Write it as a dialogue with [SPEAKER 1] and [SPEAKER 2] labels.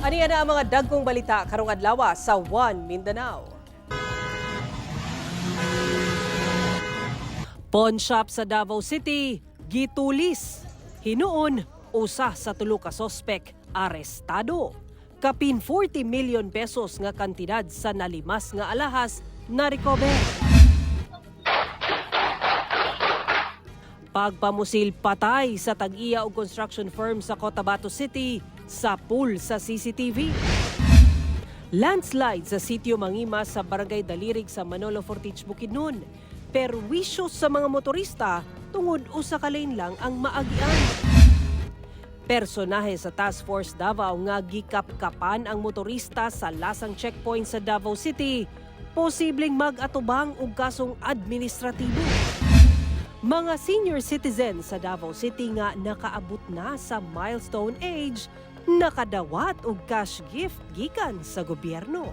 [SPEAKER 1] Aniya na ang mga dagkong balita karong adlaw sa One Mindanao. Pawn shop sa Davao City, gitulis. Hinuon, usa sa tulo ka sospek arestado. Kapin 40 million pesos nga kantidad sa nalimas nga alahas na recover. Pagpamusil patay sa tag-iya og construction firm sa Cotabato City sa pool sa CCTV. Landslide sa sitio Mangima sa Barangay Dalirig sa Manolo Fortich, Bukidnon. Perwisyo sa mga motorista tungod usa ka lane lang ang maagian. Personahe sa Task Force Davao nga gikapkapan ang motorista sa lasang checkpoint sa Davao City, posibleng mag-atubang og kasong administratibo. Mga senior citizens sa Davao City nga nakaabot na sa milestone age, nakadawat og cash gift gikan sa gobyerno.